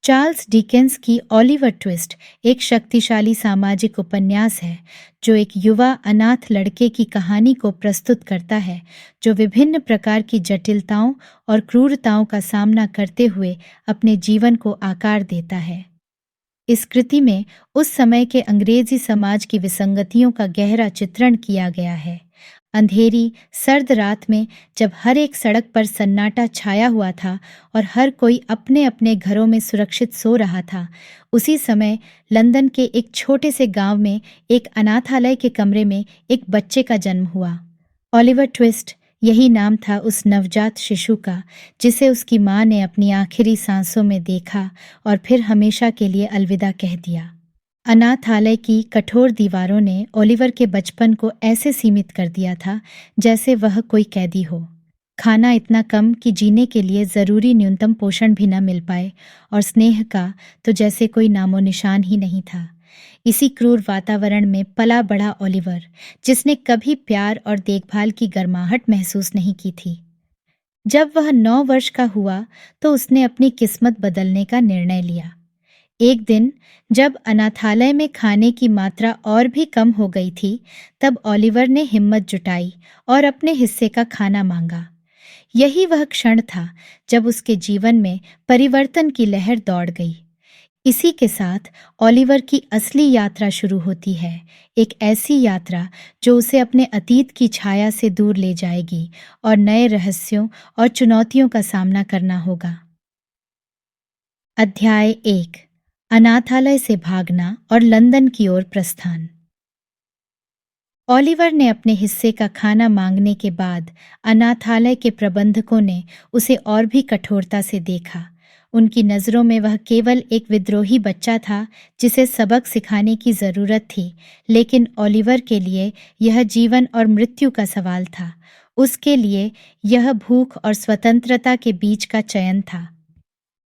Charles Dickens की Oliver twist एक शक्तिशाली सामाजिक उपन्यास है जो एक युवा अनाथ लड़के की कहानी को प्रस्तुत करता है जो विभिन्न प्रकार की जटिलताओं और क्रूरताओं का सामना करते हुए अपने जीवन को आकार देता है। इस कृति में उस समय के अंग्रेजी समाज की विसंगतियों का गहरा चित्रण किया गया है। अंधेरी सर्द रात में जब हर एक सड़क पर सन्नाटा छाया हुआ था और हर कोई अपने अपने घरों में सुरक्षित सो रहा था, उसी समय लंदन के एक छोटे से गांव में एक अनाथालय के कमरे में एक बच्चे का जन्म हुआ। ओलिवर ट्विस्ट, यही नाम था उस नवजात शिशु का जिसे उसकी माँ ने अपनी आखिरी सांसों में देखा और फिर हमेशा के लिए अलविदा कह दिया। अनाथालय की कठोर दीवारों ने ओलिवर के बचपन को ऐसे सीमित कर दिया था जैसे वह कोई कैदी हो। खाना इतना कम कि जीने के लिए ज़रूरी न्यूनतम पोषण भी न मिल पाए और स्नेह का तो जैसे कोई नामो निशान ही नहीं था। इसी क्रूर वातावरण में पला बड़ा ओलिवर, जिसने कभी प्यार और देखभाल की गर्माहट महसूस नहीं की थी। जब वह 9 वर्ष का हुआ तो उसने अपनी किस्मत बदलने का निर्णय लिया। एक दिन जब अनाथालय में खाने की मात्रा और भी कम हो गई थी, तब ओलिवर ने हिम्मत जुटाई और अपने हिस्से का खाना मांगा। यही वह क्षण था जब उसके जीवन में परिवर्तन की लहर दौड़ गई। इसी के साथ ओलिवर की असली यात्रा शुरू होती है, एक ऐसी यात्रा जो उसे अपने अतीत की छाया से दूर ले जाएगी और नए रहस्यों और चुनौतियों का सामना करना होगा। अध्याय 1, अनाथालय से भागना और लंदन की ओर प्रस्थान। ओलिवर ने अपने हिस्से का खाना मांगने के बाद अनाथालय के प्रबंधकों ने उसे और भी कठोरता से देखा। उनकी नज़रों में वह केवल एक विद्रोही बच्चा था जिसे सबक सिखाने की ज़रूरत थी, लेकिन ओलिवर के लिए यह जीवन और मृत्यु का सवाल था। उसके लिए यह भूख और स्वतंत्रता के बीच का चयन था।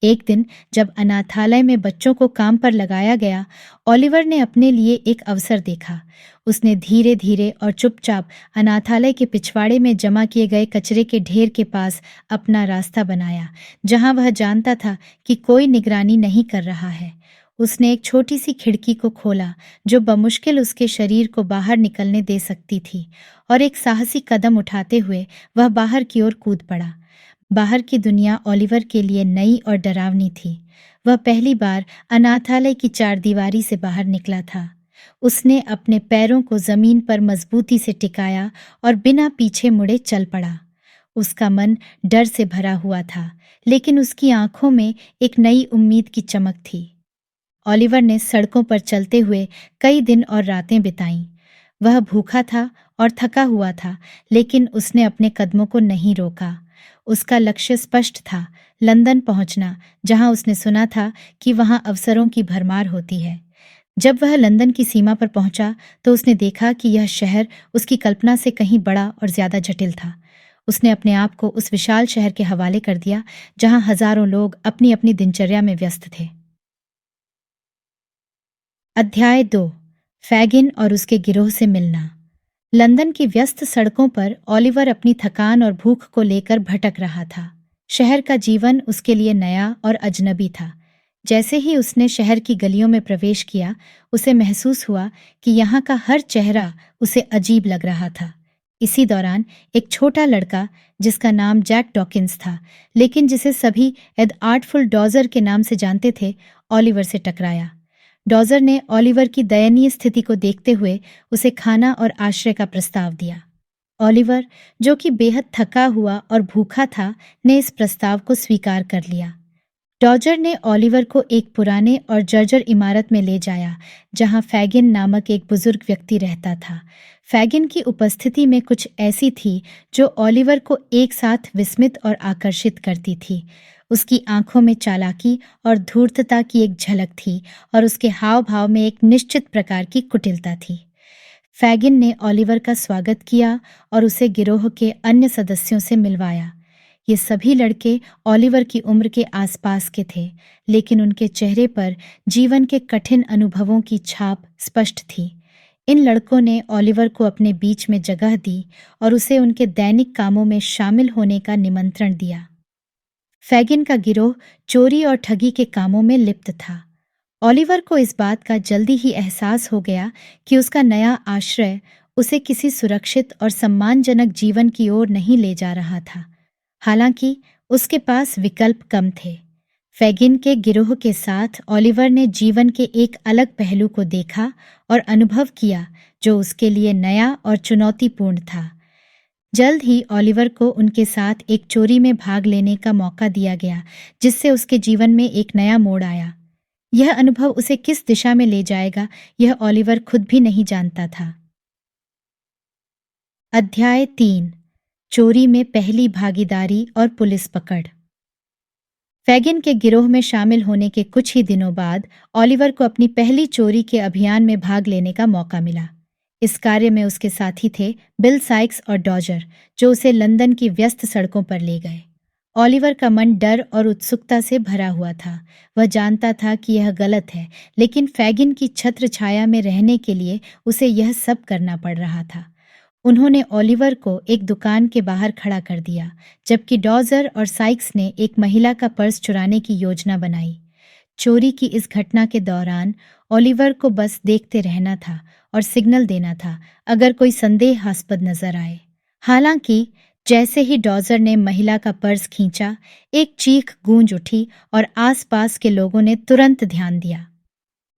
एक दिन जब अनाथालय में बच्चों को काम पर लगाया गया, ओलिवर ने अपने लिए एक अवसर देखा। उसने धीरे धीरे और चुपचाप अनाथालय के पिछवाड़े में जमा किए गए कचरे के ढेर के पास अपना रास्ता बनाया, जहां वह जानता था कि कोई निगरानी नहीं कर रहा है। उसने एक छोटी सी खिड़की को खोला जो बमुश्किल उसके शरीर को बाहर निकलने दे सकती थी, और एक साहसी कदम उठाते हुए वह बाहर की ओर कूद पड़ा। बाहर की दुनिया ओलिवर के लिए नई और डरावनी थी। वह पहली बार अनाथालय की चारदीवारी से बाहर निकला था। उसने अपने पैरों को जमीन पर मजबूती से टिकाया और बिना पीछे मुड़े चल पड़ा। उसका मन डर से भरा हुआ था, लेकिन उसकी आंखों में एक नई उम्मीद की चमक थी। ओलिवर ने सड़कों पर चलते हुए कई दिन और रातें बिताईं। वह भूखा था और थका हुआ था, लेकिन उसने अपने कदमों को नहीं रोका। उसका लक्ष्य स्पष्ट था, लंदन पहुंचना, जहां उसने सुना था कि वहां अवसरों की भरमार होती है। जब वह लंदन की सीमा पर पहुंचा तो उसने देखा कि यह शहर उसकी कल्पना से कहीं बड़ा और ज्यादा जटिल था। उसने अपने आप को उस विशाल शहर के हवाले कर दिया, जहां हजारों लोग अपनी अपनी दिनचर्या में व्यस्त थे। अध्याय 2, फैगिन और उसके गिरोह से मिलना। लंदन की व्यस्त सड़कों पर ओलिवर अपनी थकान और भूख को लेकर भटक रहा था। शहर का जीवन उसके लिए नया और अजनबी था। जैसे ही उसने शहर की गलियों में प्रवेश किया, उसे महसूस हुआ कि यहाँ का हर चेहरा उसे अजीब लग रहा था। इसी दौरान एक छोटा लड़का, जिसका नाम जैक डॉकिंस था, लेकिन जिसे सभी एड आर्टफुल डॉजर के नाम से जानते थे, ओलिवर से टकराया। डॉजर ने ओलिवर की दयनीय स्थिति को देखते हुए उसे खाना और आश्रय का प्रस्ताव दिया। ओलिवर, जो कि बेहद थका हुआ और भूखा था, ने इस प्रस्ताव को स्वीकार कर लिया। डॉजर ने ओलिवर को एक पुराने और जर्जर इमारत में ले जाया, जहां फैगिन नामक एक बुजुर्ग व्यक्ति रहता था। फैगिन की उपस्थिति में कुछ ऐसी थी जो ओलिवर को एक साथ विस्मित और आकर्षित करती थी। उसकी आंखों में चालाकी और धूर्तता की एक झलक थी, और उसके हाव भाव में एक निश्चित प्रकार की कुटिलता थी। फैगिन ने ओलिवर का स्वागत किया और उसे गिरोह के अन्य सदस्यों से मिलवाया। ये सभी लड़के ओलिवर की उम्र के आसपास के थे, लेकिन उनके चेहरे पर जीवन के कठिन अनुभवों की छाप स्पष्ट थी। इन लड़कों ने ओलिवर को अपने बीच में जगह दी और उसे उनके दैनिक कामों में शामिल होने का निमंत्रण दिया। फैगिन का गिरोह चोरी और ठगी के कामों में लिप्त था। ओलिवर को इस बात का जल्दी ही एहसास हो गया कि उसका नया आश्रय उसे किसी सुरक्षित और सम्मानजनक जीवन की ओर नहीं ले जा रहा था। हालांकि उसके पास विकल्प कम थे। फैगिन के गिरोह के साथ ओलिवर ने जीवन के एक अलग पहलू को देखा और अनुभव किया जो उसके लिए नया और चुनौतीपूर्ण था। जल्द ही ओलिवर को उनके साथ एक चोरी में भाग लेने का मौका दिया गया, जिससे उसके जीवन में एक नया मोड़ आया। यह अनुभव उसे किस दिशा में ले जाएगा, यह ओलिवर खुद भी नहीं जानता था। अध्याय 3। चोरी में पहली भागीदारी और पुलिस पकड़। फैगिन के गिरोह में शामिल होने के कुछ ही दिनों बाद ओलिवर को अपनी पहली चोरी के अभियान में भाग लेने का मौका मिला। इस कार्य में उसके साथी थे बिल साइक्स और डॉजर, जो उसे लंदन की व्यस्त सड़कों पर ले गए। ओलिवर का मन डर और उत्सुकता से भरा हुआ था। वह जानता था कि यह गलत है, लेकिन फैगिन की छत्र छाया में रहने के लिए उसे यह सब करना पड़ रहा था। उन्होंने ओलिवर को एक दुकान के बाहर खड़ा कर दिया, जबकि डॉजर और साइक्स ने एक महिला का पर्स चुराने की योजना बनाई। चोरी की इस घटना के दौरान ओलिवर को बस देखते रहना था और सिग्नल देना था अगर कोई संदेहास्पद नजर आए। हालांकि जैसे ही डॉजर ने महिला का पर्स खींचा, एक चीख गूंज उठी और आसपास के लोगों ने तुरंत ध्यान दिया।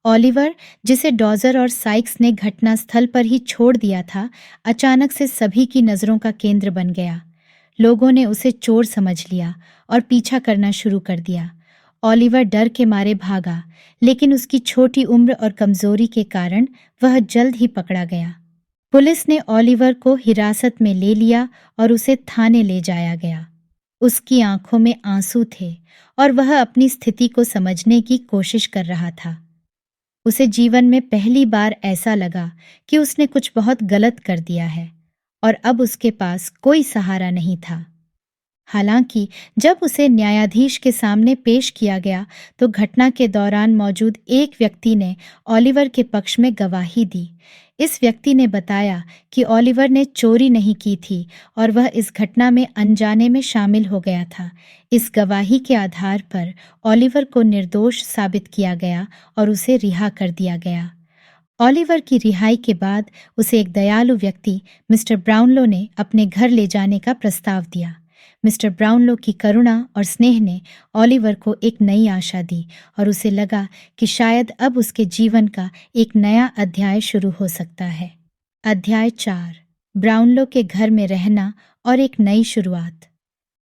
ओलिवर, जिसे डॉजर और साइक्स ने घटनास्थल पर ही छोड़ दिया था, अचानक से सभी की नजरों का केंद्र बन गया। लोगों ने उसे चोर समझ लिया और पीछा करना शुरू कर दिया। ओलिवर डर के मारे भागा, लेकिन उसकी छोटी उम्र और कमजोरी के कारण वह जल्द ही पकड़ा गया। पुलिस ने ओलिवर को हिरासत में ले लिया और उसे थाने ले जाया गया। उसकी आंखों में आंसू थे और वह अपनी स्थिति को समझने की कोशिश कर रहा था। उसे जीवन में पहली बार ऐसा लगा कि उसने कुछ बहुत गलत कर दिया है और अब उसके पास कोई सहारा नहीं था। हालांकि जब उसे न्यायाधीश के सामने पेश किया गया, तो घटना के दौरान मौजूद एक व्यक्ति ने ओलिवर के पक्ष में गवाही दी। इस व्यक्ति ने बताया कि ओलिवर ने चोरी नहीं की थी और वह इस घटना में अनजाने में शामिल हो गया था। इस गवाही के आधार पर ओलिवर को निर्दोष साबित किया गया और उसे रिहा कर दिया गया। ओलिवर की रिहाई के बाद उसे एक दयालु व्यक्ति मिस्टर ब्राउनलो ने अपने घर ले जाने का प्रस्ताव दिया। मिस्टर ब्राउनलो की करुणा और स्नेह ने ओलिवर को एक नई आशा दी और उसे लगा कि शायद अब उसके जीवन का एक नया अध्याय शुरू हो सकता है। अध्याय 4। ब्राउनलो के घर में रहना और एक नई शुरुआत।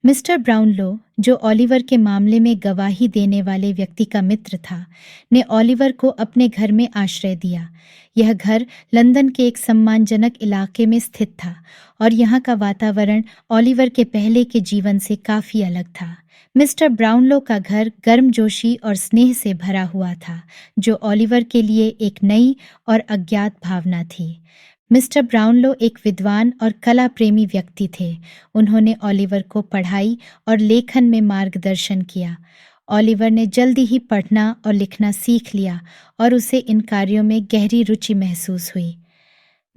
मिस्टर ब्राउनलो, जो ओलिवर के मामले में गवाही देने वाले व्यक्ति का मित्र था, ने ओलिवर को अपने घर में आश्रय दिया। यह घर लंदन के एक सम्मानजनक इलाके में स्थित था और यहाँ का वातावरण ओलिवर के पहले के जीवन से काफी अलग था। मिस्टर ब्राउनलो का घर गर्मजोशी और स्नेह से भरा हुआ था, जो ओलिवर के लिए एक नई और अज्ञात भावना थी। मिस्टर ब्राउनलो एक विद्वान और कला प्रेमी व्यक्ति थे। उन्होंने ओलिवर को पढ़ाई और लेखन में मार्गदर्शन किया। ओलिवर ने जल्दी ही पढ़ना और लिखना सीख लिया और उसे इन कार्यों में गहरी रुचि महसूस हुई।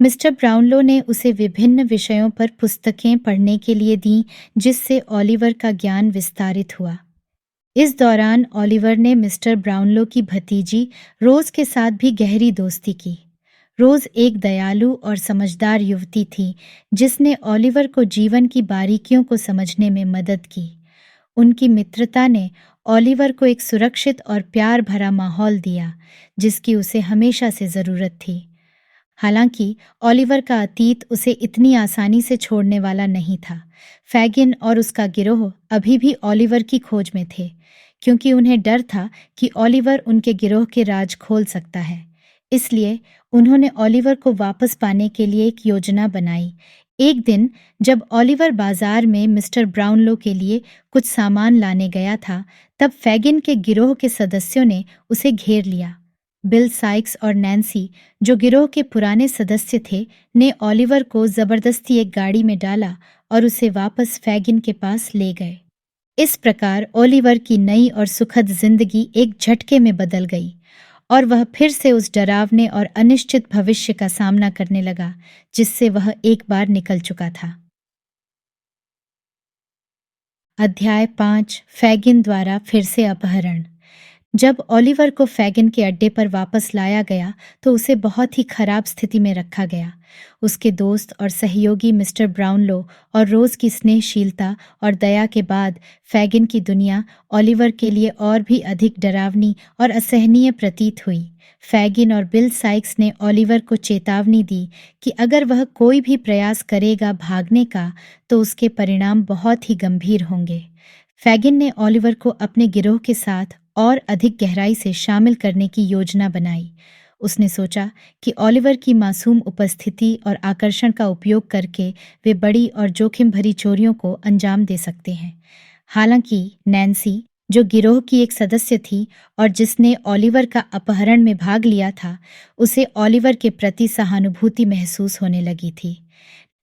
मिस्टर ब्राउनलो ने उसे विभिन्न विषयों पर पुस्तकें पढ़ने के लिए दी, जिससे ओलिवर का ज्ञान विस्तारित हुआ। इस दौरान ओलिवर ने मिस्टर ब्राउनलो की भतीजी रोज के साथ भी गहरी दोस्ती की। रोज एक दयालु और समझदार युवती थी, जिसने ओलिवर को जीवन की बारीकियों को समझने में मदद की। उनकी मित्रता ने ओलिवर को एक सुरक्षित और प्यार भरा माहौल दिया, जिसकी उसे हमेशा से जरूरत थी। हालांकि ओलिवर का अतीत उसे इतनी आसानी से छोड़ने वाला नहीं था। फैगिन और उसका गिरोह अभी भी ओलिवर की खोज में थे, क्योंकि उन्हें डर था कि ओलिवर उनके गिरोह के राज खोल सकता है। इसलिए उन्होंने ओलिवर को वापस पाने के लिए एक योजना बनाई। एक दिन जब ओलिवर बाजार में मिस्टर ब्राउनलो के लिए कुछ सामान लाने गया था, तब फैगिन के गिरोह के सदस्यों ने उसे घेर लिया। बिल साइक्स और नैन्सी, जो गिरोह के पुराने सदस्य थे, ने ओलिवर को जबरदस्ती एक गाड़ी में डाला और उसे वापस फैगिन के पास ले गए। इस प्रकार ओलिवर की नई और सुखद जिंदगी एक झटके में बदल गई और वह फिर से उस डरावने और अनिश्चित भविष्य का सामना करने लगा, जिससे वह एक बार निकल चुका था। अध्याय 5 फैगिन द्वारा फिर से अपहरण। जब ओलिवर को फैगिन के अड्डे पर वापस लाया गया तो उसे बहुत ही खराब स्थिति में रखा गया। उसके दोस्त और सहयोगी मिस्टर ब्राउनलो और रोज की स्नेहशीलता और दया के बाद फैगिन की दुनिया ओलिवर के लिए और भी अधिक डरावनी और असहनीय प्रतीत हुई। फैगिन और बिल साइक्स ने ओलिवर को चेतावनी दी कि अगर वह कोई भी प्रयास करेगा भागने का तो उसके परिणाम बहुत ही गंभीर होंगे। फैगिन ने ओलिवर को अपने गिरोह के साथ और अधिक गहराई से शामिल करने की योजना बनाई। उसने सोचा कि ओलिवर की मासूम उपस्थिति और आकर्षण का उपयोग करके वे बड़ी और जोखिम भरी चोरियों को अंजाम दे सकते हैं। हालांकि नैन्सी, जो गिरोह की एक सदस्य थी और जिसने ओलिवर का अपहरण में भाग लिया था, उसे ओलिवर के प्रति सहानुभूति महसूस होने लगी थी।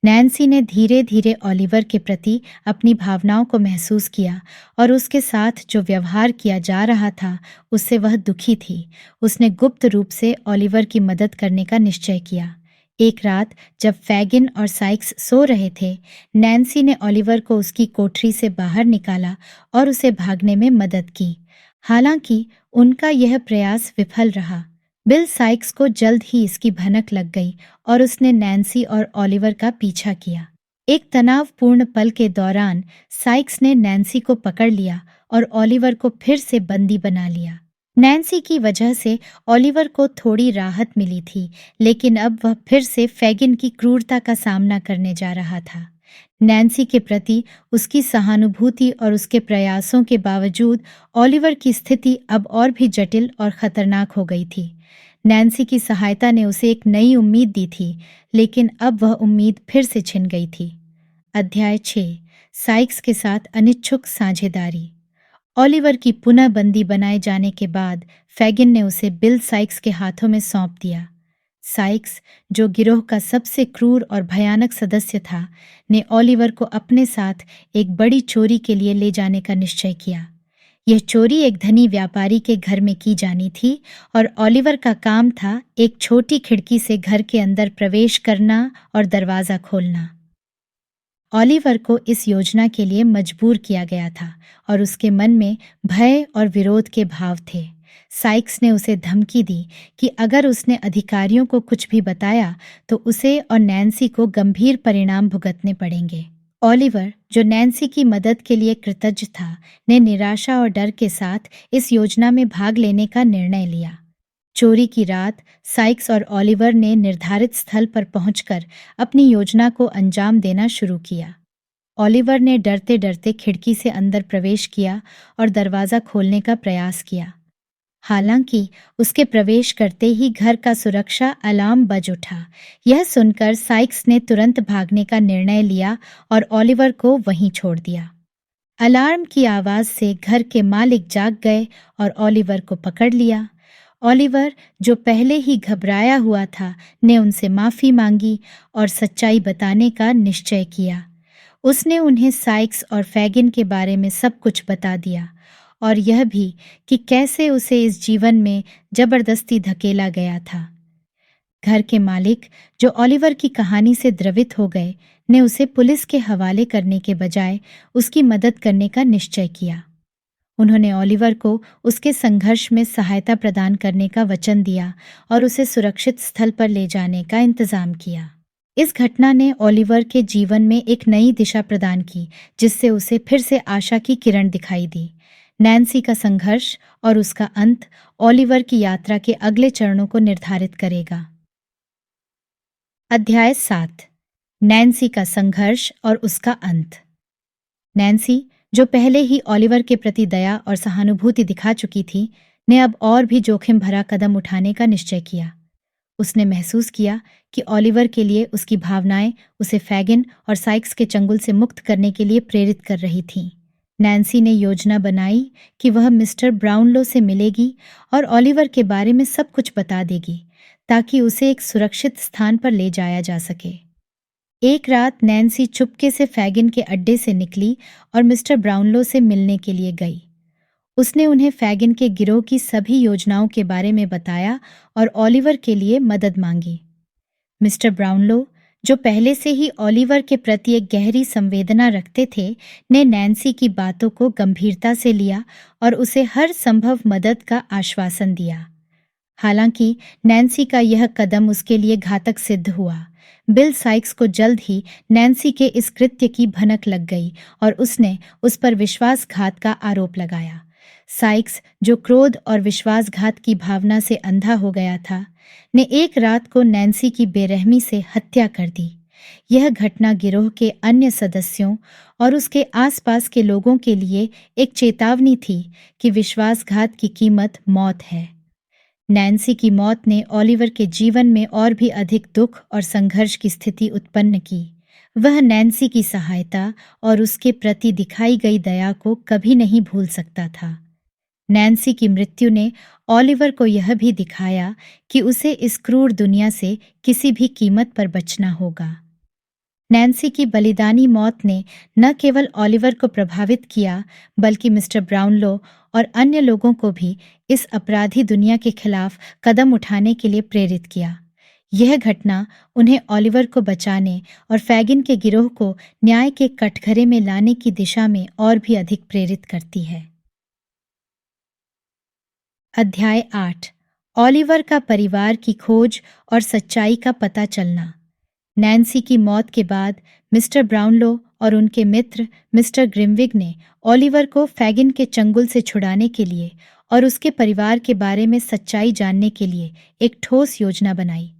नैन्सी ने धीरे धीरे ओलिवर के प्रति अपनी भावनाओं को महसूस किया और उसके साथ जो व्यवहार किया जा रहा था उससे वह दुखी थी। उसने गुप्त रूप से ओलिवर की मदद करने का निश्चय किया। एक रात जब फैगिन और साइक्स सो रहे थे, नैन्सी ने ओलिवर को उसकी कोठरी से बाहर निकाला और उसे भागने में मदद की। हालांकि उनका यह प्रयास विफल रहा। बिल साइक्स को जल्द ही इसकी भनक लग गई और उसने नैन्सी और ओलिवर का पीछा किया। एक तनावपूर्ण पल के दौरान साइक्स ने नैन्सी को पकड़ लिया और ओलिवर को फिर से बंदी बना लिया। नैन्सी की वजह से ओलिवर को थोड़ी राहत मिली थी, लेकिन अब वह फिर से फैगिन की क्रूरता का सामना करने जा रहा था। नैन्सी के प्रति उसकी सहानुभूति और उसके प्रयासों के बावजूद ओलिवर की स्थिति अब और भी जटिल और खतरनाक हो गई थी। नैन्सी की सहायता ने उसे एक नई उम्मीद दी थी, लेकिन अब वह उम्मीद फिर से छिन गई थी। अध्याय 6 साइक्स के साथ अनिच्छुक साझेदारी। ओलिवर की पुनः बंदी बनाए जाने के बाद फैगिन ने उसे बिल साइक्स के हाथों में सौंप दिया। साइक्स, जो गिरोह का सबसे क्रूर और भयानक सदस्य था, ने ओलिवर को अपने साथ एक बड़ी चोरी के लिए ले जाने का निश्चय किया। यह चोरी एक धनी व्यापारी के घर में की जानी थी और ओलिवर का काम था एक छोटी खिड़की से घर के अंदर प्रवेश करना और दरवाजा खोलना। ओलिवर को इस योजना के लिए मजबूर किया गया था और उसके मन में भय और विरोध के भाव थे। साइक्स ने उसे धमकी दी कि अगर उसने अधिकारियों को कुछ भी बताया तो उसे और नैन्सी को गंभीर परिणाम भुगतने पड़ेंगे। ओलिवर, जो नैन्सी की मदद के लिए कृतज्ञ था, ने निराशा और डर के साथ इस योजना में भाग लेने का निर्णय लिया। चोरी की रात साइक्स और ओलिवर ने निर्धारित स्थल पर पहुंचकर अपनी योजना को अंजाम देना शुरू किया। ओलिवर ने डरते डरते खिड़की से अंदर प्रवेश किया और दरवाजा खोलने का प्रयास किया। हालांकि उसके प्रवेश करते ही घर का सुरक्षा अलार्म बज उठा। यह सुनकर साइक्स ने तुरंत भागने का निर्णय लिया और ओलिवर को वहीं छोड़ दिया। अलार्म की आवाज से घर के मालिक जाग गए और ओलिवर को पकड़ लिया। ओलिवर, जो पहले ही घबराया हुआ था, ने उनसे माफी मांगी और सच्चाई बताने का निश्चय किया। उसने उन्हें साइक्स और फैगिन के बारे में सब कुछ बता दिया और यह भी कि कैसे उसे इस जीवन में जबरदस्ती धकेला गया था। घर के मालिक, जो ओलिवर की कहानी से द्रवित हो गए, ने उसे पुलिस के हवाले करने के बजाय उसकी मदद करने का निश्चय किया। उन्होंने ओलिवर को उसके संघर्ष में सहायता प्रदान करने का वचन दिया और उसे सुरक्षित स्थल पर ले जाने का इंतजाम किया। इस घटना ने ओलिवर के जीवन में एक नई दिशा प्रदान की, जिससे उसे फिर से आशा की किरण दिखाई दी। नैन्सी का संघर्ष और उसका अंत ओलिवर की यात्रा के अगले चरणों को निर्धारित करेगा। अध्याय 7 नैन्सी का संघर्ष और उसका अंत। नैन्सी, जो पहले ही ओलिवर के प्रति दया और सहानुभूति दिखा चुकी थी, ने अब और भी जोखिम भरा कदम उठाने का निश्चय किया। उसने महसूस किया कि ओलिवर के लिए उसकी भावनाएं उसे फैगिन और साइक्स के चंगुल से मुक्त करने के लिए प्रेरित कर रही थीं। नैन्सी ने योजना बनाई कि वह मिस्टर ब्राउनलो से मिलेगी और ओलिवर के बारे में सब कुछ बता देगी, ताकि उसे एक सुरक्षित स्थान पर ले जाया जा सके। एक रात नैन्सी चुपके से फैगिन के अड्डे से निकली और मिस्टर ब्राउनलो से मिलने के लिए गई। उसने उन्हें फैगिन के गिरोह की सभी योजनाओं के बारे में बताया और ओलिवर के लिए मदद मांगी। मिस्टर ब्राउनलो, जो पहले से ही ओलिवर के प्रति एक गहरी संवेदना रखते थे, ने नैन्सी की बातों को गंभीरता से लिया और उसे हर संभव मदद का आश्वासन दिया। हालांकि नैन्सी का यह कदम उसके लिए घातक सिद्ध हुआ। बिल साइक्स को जल्द ही नैन्सी के इस कृत्य की भनक लग गई और उसने उस पर विश्वासघात का आरोप लगाया। साइक्स, जो क्रोध और विश्वासघात की भावना से अंधा हो गया था, ने एक रात को नैन्सी की बेरहमी से हत्या कर दी। यह घटना गिरोह के अन्य सदस्यों और उसके आसपास के लोगों के लिए एक चेतावनी थी कि विश्वासघात की कीमत मौत है। नैन्सी की मौत ने ओलिवर के जीवन में और भी अधिक दुख और संघर्ष की स्थिति उत्पन्न की। वह नैन्सी की सहायता और उसके प्रति दिखाई गई दया को कभी नहीं भूल सकता था। नैन्सी की मृत्यु ने ओलिवर को यह भी दिखाया कि उसे इस क्रूर दुनिया से किसी भी कीमत पर बचना होगा। नैन्सी की बलिदानी मौत ने न केवल ओलिवर को प्रभावित किया, बल्कि मिस्टर ब्राउनलो और अन्य लोगों को भी इस अपराधी दुनिया के खिलाफ कदम उठाने के लिए प्रेरित किया। यह घटना उन्हें ओलिवर को बचाने और फैगिन के गिरोह को न्याय के कटघरे में लाने की दिशा में और भी अधिक प्रेरित करती है। अध्याय 8। ओलिवर का परिवार की खोज और सच्चाई का पता चलना। नैन्सी की मौत के बाद मिस्टर ब्राउनलो और उनके मित्र मिस्टर ग्रिमविग ने ओलिवर को फैगिन के चंगुल से छुड़ाने के लिए और उसके परिवार के बारे में सच्चाई जानने के लिए एक ठोस योजना बनाई।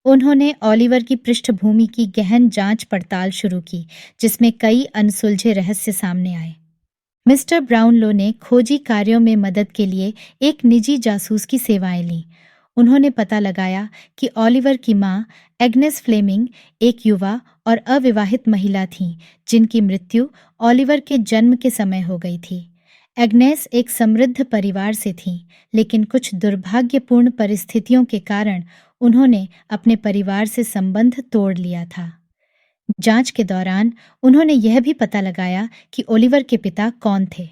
उन्होंने ओलिवर की पृष्ठभूमि की गहन जांच पड़ताल शुरू की, जिसमें कई अनसुलझे रहस्य सामने आए। मिस्टर ब्राउनलो ने खोजी कार्यों में मदद के लिए एक निजी जासूस की सेवाएं लीं। उन्होंने पता लगाया कि ओलिवर की मां एग्नेस फ्लेमिंग एक युवा और अविवाहित महिला थीं, जिनकी मृत्यु ओलिवर के जन्म के समय हो गई थी। एग्नेस एक समृद्ध परिवार से थीं, लेकिन कुछ दुर्भाग्यपूर्ण परिस्थितियों के कारण उन्होंने अपने परिवार से संबंध तोड़ लिया था। जांच के दौरान उन्होंने यह भी पता लगाया कि ओलिवर के पिता कौन थे।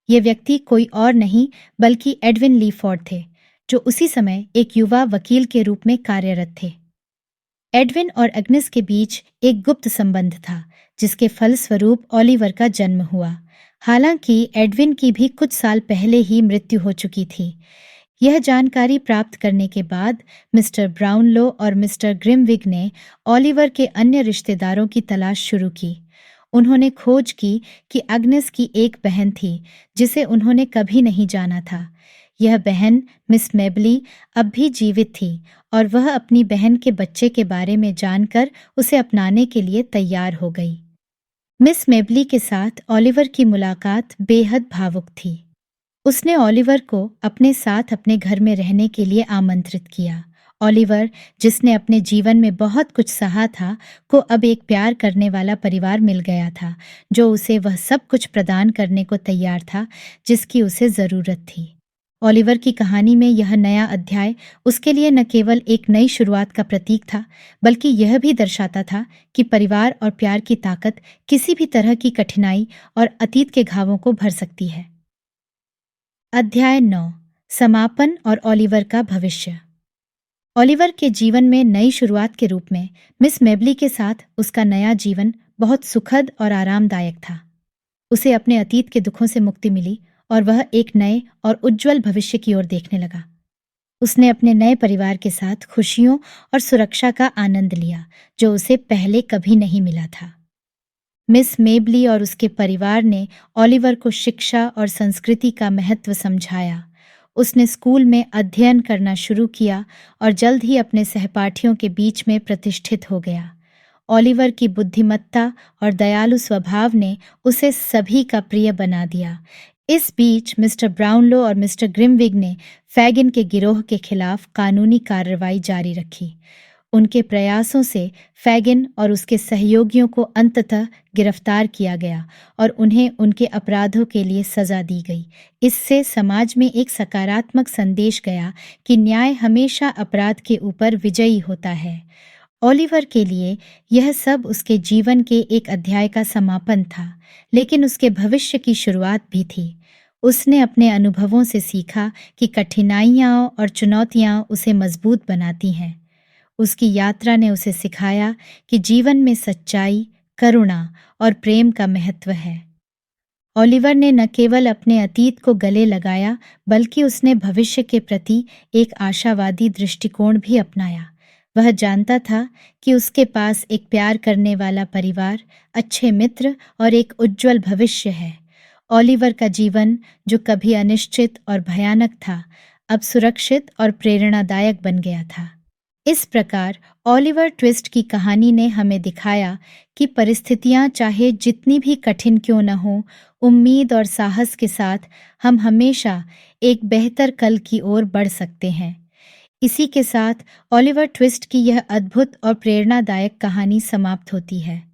ये व्यक्ति कोई और नहीं बल्कि एडविन लीफोर्ड थे, जो उसी समय एक युवा वकील के रूप में कार्यरत थे। एडविन और एग्नेस के बीच एक गुप्त संबंध था, जिसके फलस्वरूप ओलिवर का जन्म हुआ। हालांकि एडविन की भी कुछ साल पहले ही मृत्यु हो चुकी थी। यह जानकारी प्राप्त करने के बाद मिस्टर ब्राउनलो और मिस्टर ग्रिमविग ने ओलिवर के अन्य रिश्तेदारों की तलाश शुरू की। उन्होंने खोज की कि एग्नेस की एक बहन थी, जिसे उन्होंने कभी नहीं जाना था। यह बहन मिस मेबली अब भी जीवित थी और वह अपनी बहन के बच्चे के बारे में जानकर उसे अपनाने के लिए तैयार हो गई। मिस मेबली के साथ ओलिवर की मुलाकात बेहद भावुक थी। उसने ओलिवर को अपने साथ अपने घर में रहने के लिए आमंत्रित किया। ओलिवर, जिसने अपने जीवन में बहुत कुछ सहा था, को अब एक प्यार करने वाला परिवार मिल गया था, जो उसे वह सब कुछ प्रदान करने को तैयार था जिसकी उसे ज़रूरत थी। ओलिवर की कहानी में यह नया अध्याय उसके लिए न केवल एक नई शुरुआत का प्रतीक था, बल्कि यह भी दर्शाता था कि परिवार और प्यार की ताकत किसी भी तरह की कठिनाई और अतीत के घावों को भर सकती है। अध्याय 9। समापन और ओलिवर का भविष्य। ओलिवर के जीवन में नई शुरुआत के रूप में मिस मेबली के साथ उसका नया जीवन बहुत सुखद और आरामदायक था। उसे अपने अतीत के दुखों से मुक्ति मिली और वह एक नए और उज्जवल भविष्य की ओर देखने लगा। उसने अपने नए परिवार के साथ खुशियों और सुरक्षा का आनंद लिया, जो उसे पहले कभी नहीं मिला था। मिस मेबली और उसके परिवार ने ओलिवर को शिक्षा और संस्कृति का महत्व समझाया। उसने स्कूल में अध्ययन करना शुरू किया और जल्द ही अपने सहपाठियों के बीच में प्रतिष्ठित हो गया। ओलिवर की बुद्धिमत्ता और दयालु स्वभाव ने उसे सभी का प्रिय बना दिया। इस बीच मिस्टर ब्राउनलो और मिस्टर ग्रिमविग ने फैगिन के गिरोह के खिलाफ कानूनी कार्रवाई जारी रखी। उनके प्रयासों से फैगिन और उसके सहयोगियों को अंततः गिरफ्तार किया गया और उन्हें उनके अपराधों के लिए सजा दी गई। इससे समाज में एक सकारात्मक संदेश गया कि न्याय हमेशा अपराध के ऊपर विजयी होता है। ओलिवर के लिए यह सब उसके जीवन के एक अध्याय का समापन था, लेकिन उसके भविष्य की शुरुआत भी थी। उसने अपने अनुभवों से सीखा कि कठिनाइयाँ और चुनौतियाँ उसे मजबूत बनाती हैं। उसकी यात्रा ने उसे सिखाया कि जीवन में सच्चाई, करुणा और प्रेम का महत्व है। ओलिवर ने न केवल अपने अतीत को गले लगाया, बल्कि उसने भविष्य के प्रति एक आशावादी दृष्टिकोण भी अपनाया। वह जानता था कि उसके पास एक प्यार करने वाला परिवार, अच्छे मित्र और एक उज्जवल भविष्य है। ओलिवर का जीवन, जो कभी अनिश्चित और भयानक था, अब सुरक्षित और प्रेरणादायक बन गया था। इस प्रकार ओलिवर ट्विस्ट की कहानी ने हमें दिखाया कि परिस्थितियां चाहे जितनी भी कठिन क्यों न हो, उम्मीद और साहस के साथ हम हमेशा एक बेहतर कल की ओर बढ़ सकते हैं। इसी के साथ ओलिवर ट्विस्ट की यह अद्भुत और प्रेरणादायक कहानी समाप्त होती है।